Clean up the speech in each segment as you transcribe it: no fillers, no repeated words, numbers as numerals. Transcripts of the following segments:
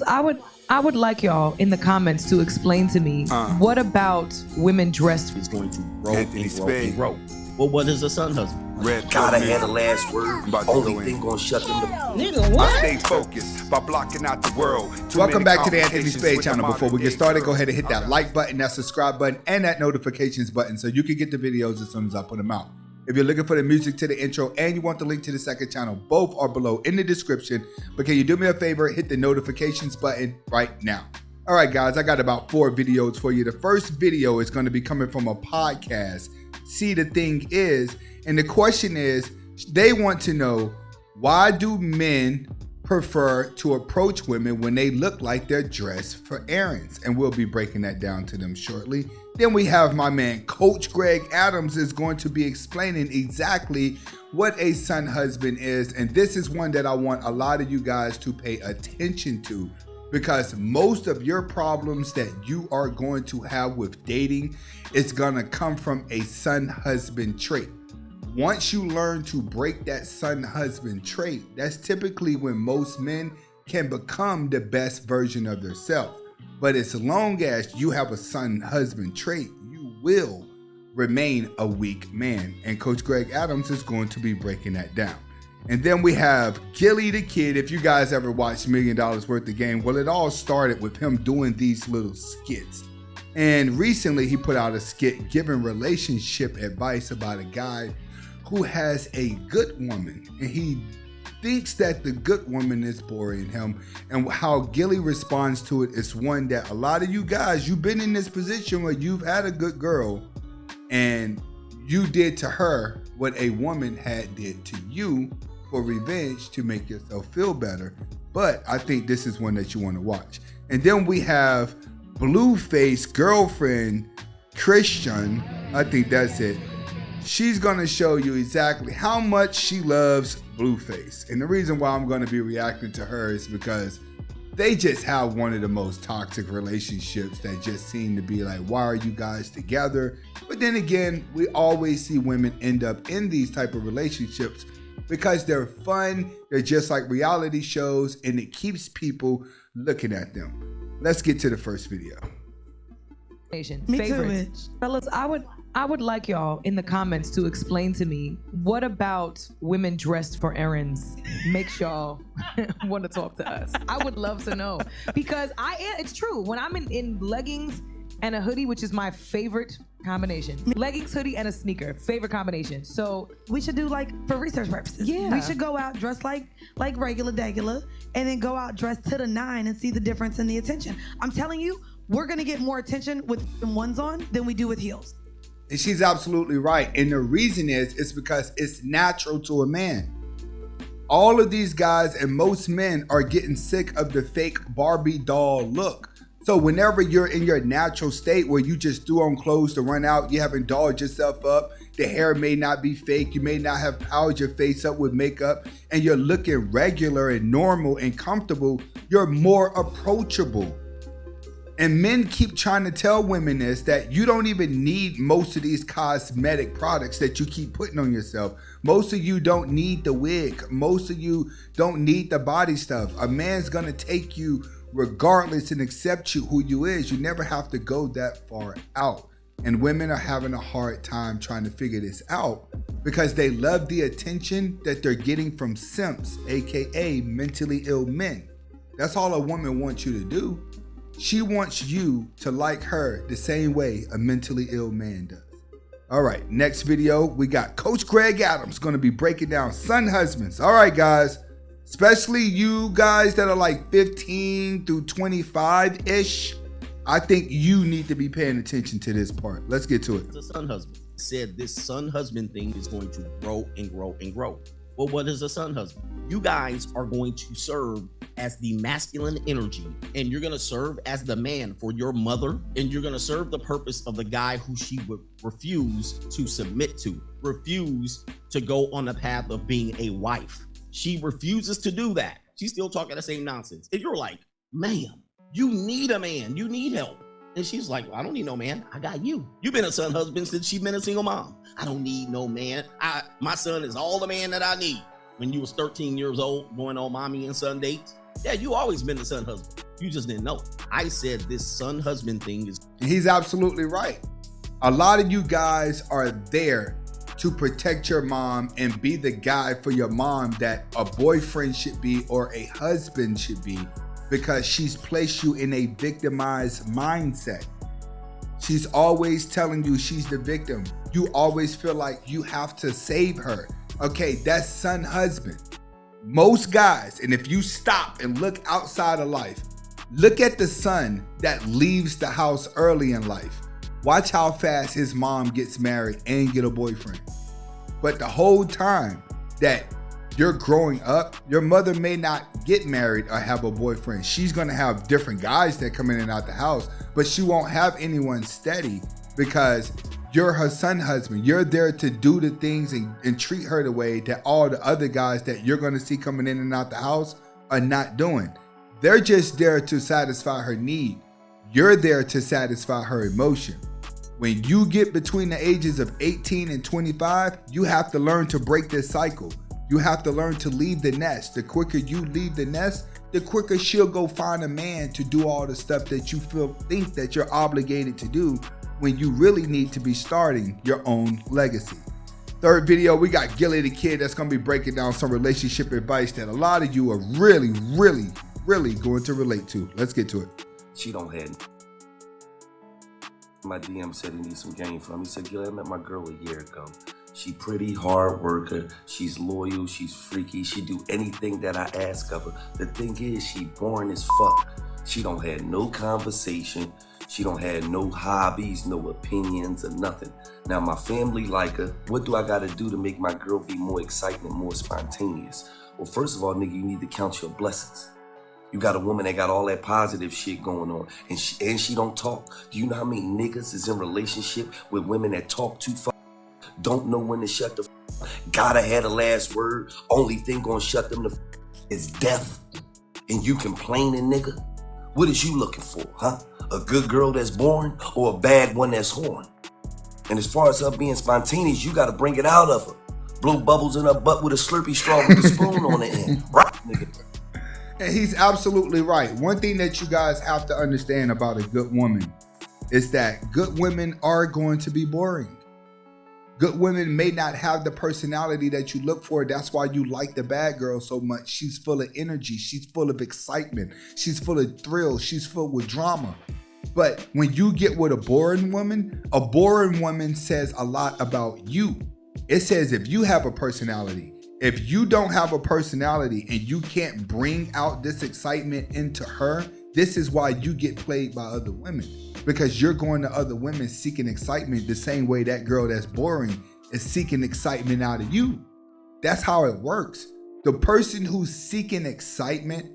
I would like y'all in the comments to explain to me what about women dressed is going to grow Anthony and grow Spade. and grow. Well, what is a son husband? Red Gotta pill have the music. last word. I'm about to Only go in. thing gonna shut them the Nigga, I what? stay focused by blocking out the world. Welcome back to the Anthony Spade channel. Before we get started, go ahead and hit that like button, that subscribe button, and that notifications button so you can get the videos as soon as I put them out. If you're looking for the music to the intro and you want the link to the second channel, both are below in the description. But can you do me a favor? Hit the notifications button right now. All right, guys, I got about 4 videos for you. The first video is going to be coming from a podcast. See, the thing is, and the question is, they want to know, why do men prefer to approach women when they look like they're dressed for errands? And we'll be breaking that down to them shortly. Then we have my man, Coach Greg Adams, is going to be explaining exactly what a son husband is. And this is one that I want a lot of you guys to pay attention to, because most of your problems that you are going to have with dating is going to come from a son husband trait. Once you learn to break that son husband trait, that's typically when most men can become the best version of themselves. But as long as you have a son husband trait, you will remain a weak man. And Coach Greg Adams is going to be breaking that down. And then we have Gilly the Kid. If you guys ever watched $1 Million Worth of Game, well, it all started with him doing these little skits. And recently he put out a skit giving relationship advice about a guy who has a good woman, and he thinks that the good woman is boring him. And how Gilly responds to it is one that a lot of you guys, you've been in this position where you've had a good girl and you did to her what a woman had did to you for revenge to make yourself feel better. But I think this is one that you want to watch. And then we have Blueface girlfriend Christian, I think that's it. She's going to show you exactly how much she loves Blueface. And the reason why I'm going to be reacting to her is because they just have one of the most toxic relationships that just seem to be like, why are you guys together? But then again, we always see women end up in these type of relationships because they're fun. They're just like reality shows, and it keeps people looking at them. Let's get to the first video. Me too, bitch. Fellas, I would like y'all in the comments to explain to me what about women dressed for errands makes y'all want to talk to us. I would love to know, because it's true. When I'm in leggings and a hoodie, which is my favorite combination. Leggings, hoodie, and a sneaker, favorite combination. So we should do, like, for research purposes. Yeah. We should go out dressed like regular degular, and then go out dressed to the nine and see the difference in the attention. I'm telling you, we're gonna get more attention with ones on than we do with heels. And she's absolutely right. And the reason it's because it's natural to a man. All of these guys and most men are getting sick of the fake Barbie doll look. So whenever you're in your natural state where you just threw on clothes to run out, you haven't dolled yourself up, the hair may not be fake, you may not have powdered your face up with makeup, and you're looking regular and normal and comfortable, you're more approachable. And men keep trying to tell women this, that you don't even need most of these cosmetic products that you keep putting on yourself. Most of you don't need the wig. Most of you don't need the body stuff. A man's gonna take you regardless and accept you who you is. You never have to go that far out. And women are having a hard time trying to figure this out because they love the attention that they're getting from simps, AKA mentally ill men. That's all a woman wants you to do. She wants you to like her the same way a mentally ill man does. All right, next video, we got Coach Greg Adams going to be breaking down son husbands. All right, guys, especially you guys that are like 15 through 25-ish, I think you need to be paying attention to this part. Let's get to it. The son husband said this son husband thing is going to grow and grow and grow. Well, what is a son husband? You guys are going to serve as the masculine energy, and you're going to serve as the man for your mother, and you're going to serve the purpose of the guy who she would refuse to submit to, refuse to go on the path of being a wife. She refuses to do that. She's still talking the same nonsense. If you're like, ma'am, you need a man, you need help. And she's like, well, I don't need no man. I got you. You've been a son husband since she's been a single mom. I don't need no man. My son is all the man that I need. When you was 13 years old, going on mommy and son dates, yeah, you always been the son husband. You just didn't know. I said this son husband thing is. He's absolutely right. A lot of you guys are there to protect your mom and be the guy for your mom that a boyfriend should be or a husband should be, because she's placed you in a victimized mindset. She's always telling you she's the victim. You always feel like you have to save her. Okay, that's son husband. Most guys, and if you stop and look outside of life, look at the son that leaves the house early in life. Watch how fast his mom gets married and get a boyfriend. But the whole time that you're growing up, your mother may not get married or have a boyfriend. She's gonna have different guys that come in and out the house, but she won't have anyone steady because you're her son husband. You're there to do the things and treat her the way that all the other guys that you're gonna see coming in and out the house are not doing. They're just there to satisfy her need. You're there to satisfy her emotion. When you get between the ages of 18 and 25, you have to learn to break this cycle. You have to learn to leave the nest. The quicker you leave the nest, the quicker she'll go find a man to do all the stuff that you think that you're obligated to do when you really need to be starting your own legacy. Third video, we got Gilly the Kid that's going to be breaking down some relationship advice that a lot of you are really going to relate to. Let's get to it. She don't have. My DM said he needs some game from me. He said, Gilly, I met my girl a year ago. She pretty, hard worker, she's loyal, she's freaky, she do anything that I ask of her. The thing is, she boring as fuck. She don't have no conversation, she don't have no hobbies, no opinions or nothing. Now my family like her. What do I gotta do to make my girl be more exciting and more spontaneous? Well, first of all, nigga, you need to count your blessings. You got a woman that got all that positive shit going on, and she don't talk. Do you know how many niggas is in relationship with women that talk too far? Don't know when to shut the gotta have the last word. Only thing gonna shut them the is death. And you complaining, nigga? What is you looking for, huh? A good girl that's boring or a bad one that's horn? And as far as her being spontaneous, you gotta bring it out of her. Blow bubbles in her butt with a Slurpee straw with a spoon on the end. Right, nigga? And he's absolutely right. One thing that you guys have to understand about a good woman is that good women are going to be boring. Good women may not have the personality that you look for. That's why you like the bad girl so much. She's full of energy. She's full of excitement. She's full of thrills. She's filled with drama. But when you get with a boring woman says a lot about you. It says if you have a personality, if you don't have a personality and you can't bring out this excitement into her, this is why you get played by other women. Because you're going to other women seeking excitement the same way that girl that's boring is seeking excitement out of you. That's how it works. The person who's seeking excitement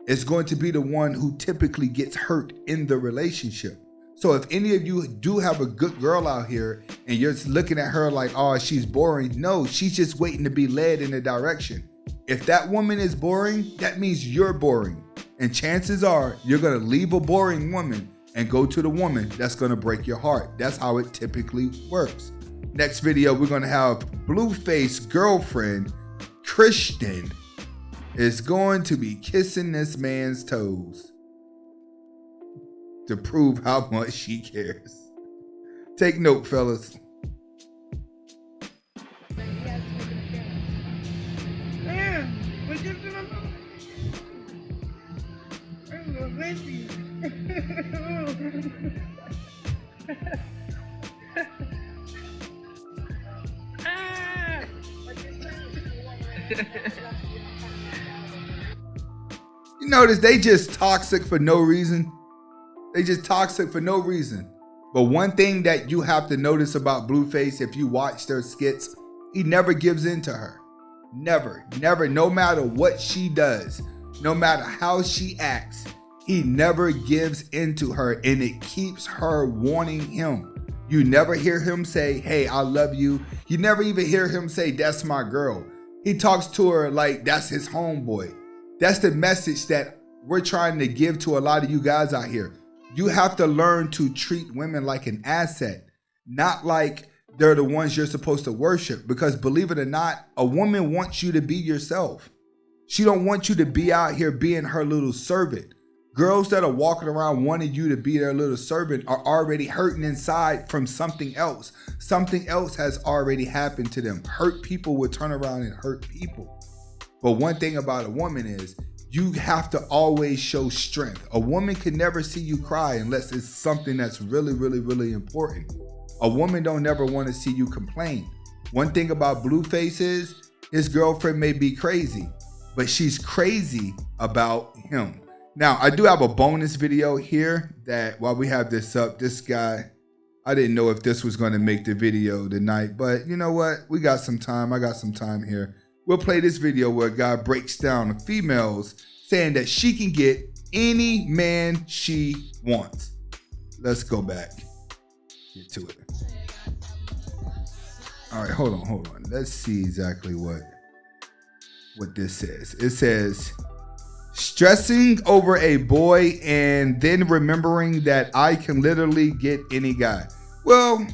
is going to be the one who typically gets hurt in the relationship. So if any of you do have a good girl out here and you're looking at her like, oh, she's boring. No, she's just waiting to be led in a direction. If that woman is boring, that means you're boring. And chances are you're going to leave a boring woman and go to the woman that's going to break your heart. That's how it typically works. Next video, we're going to have Blueface girlfriend, Christian, is going to be kissing this man's toes to prove how much she cares. Take note, fellas. You notice they just toxic for no reason. They just toxic for no reason. But one thing that you have to notice about Blueface, if you watch their skits, he never gives in to her. Never, no matter what she does, no matter how she acts, he never gives in to her, and it keeps her wanting him. You never hear him say, hey, I love you. You never even hear him say, that's my girl. He talks to her like that's his homeboy. That's the message that we're trying to give to a lot of you guys out here. You have to learn to treat women like an asset, not like they're the ones you're supposed to worship. Because believe it or not, a woman wants you to be yourself. She don't want you to be out here being her little servant. Girls that are walking around wanting you to be their little servant are already hurting inside from something else. Something else has already happened to them. Hurt people will turn around and hurt people. But one thing about a woman is you have to always show strength. A woman can never see you cry unless it's something that's really, really, really important. A woman don't never want to see you complain. One thing about Blueface is his girlfriend may be crazy, but she's crazy about him. Now, I do have a bonus video here that while we have this up, this guy, I didn't know if this was going to make the video tonight, but you know what? We got some time. I got some time here. We'll play this video where a guy breaks down the females saying that she can get any man she wants. Let's go back. Get to it. All right, hold on. Let's see exactly what this says. It says, stressing over a boy and then remembering that I can literally get any guy. Well,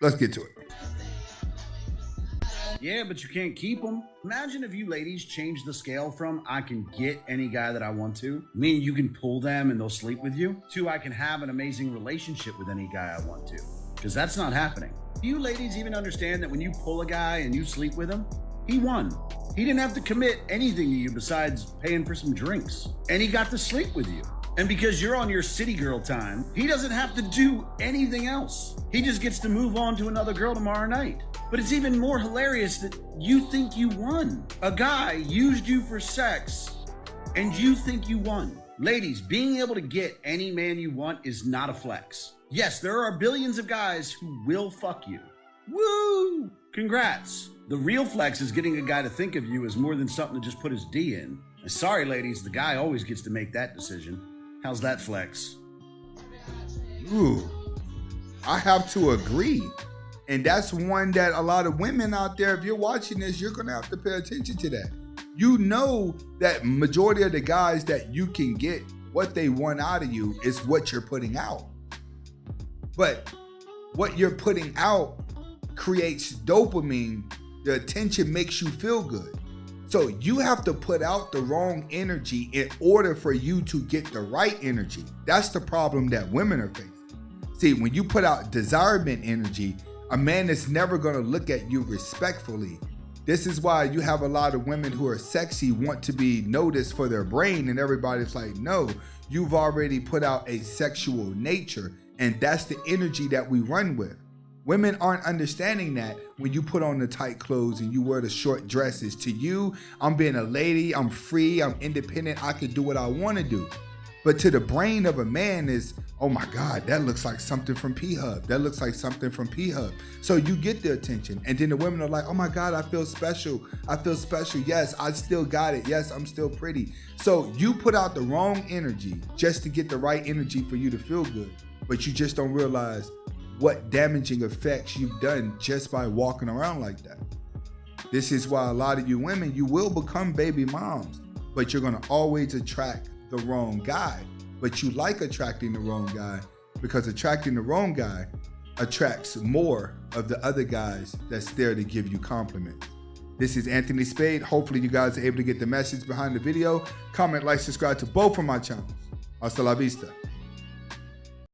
let's get to it. Yeah, but you can't keep them. Imagine if you ladies changed the scale from I can get any guy that I want to, meaning you can pull them and they'll sleep with you, to I can have an amazing relationship with any guy I want to. Because that's not happening. Do you ladies even understand that when you pull a guy and you sleep with him, he won? He didn't have to commit anything to you besides paying for some drinks. And he got to sleep with you. And because you're on your city girl time, he doesn't have to do anything else. He just gets to move on to another girl tomorrow night. But it's even more hilarious that you think you won. A guy used you for sex and you think you won. Ladies, being able to get any man you want is not a flex. Yes, there are billions of guys who will fuck you. Woo! Congrats. The real flex is getting a guy to think of you as more than something to just put his D in. And sorry, ladies, the guy always gets to make that decision. How's that flex? Ooh, I have to agree. And that's one that a lot of women out there, if you're watching this, you're going to have to pay attention to that. You know that majority of the guys that you can get, what they want out of you is what you're putting out. But what you're putting out creates dopamine. The attention makes you feel good. So you have to put out the wrong energy in order for you to get the right energy. That's the problem that women are facing. See, when you put out desirement energy, a man is never going to look at you respectfully. This is why you have a lot of women who are sexy want to be noticed for their brain, and everybody's like, no, you've already put out a sexual nature, and that's the energy that we run with. Women aren't understanding that when you put on the tight clothes and you wear the short dresses. To you, I'm being a lady, I'm free, I'm independent, I can do what I want to do. But to the brain of a man is, oh my God, that looks like something from P-Hub. That looks like something from P-Hub. So you get the attention. And then the women are like, oh my God, I feel special. I feel special. Yes, I still got it. Yes, I'm still pretty. So you put out the wrong energy just to get the right energy for you to feel good. But you just don't realize what damaging effects you've done just by walking around like that. This is why a lot of you women, you will become baby moms, but you're going to always attract the wrong guy. But you like attracting the wrong guy because attracting the wrong guy attracts more of the other guys that's there to give you compliments. This is Anthony Spade. Hopefully you guys are able to get the message behind the video. Comment, like, subscribe to both of my channels. Hasta la vista.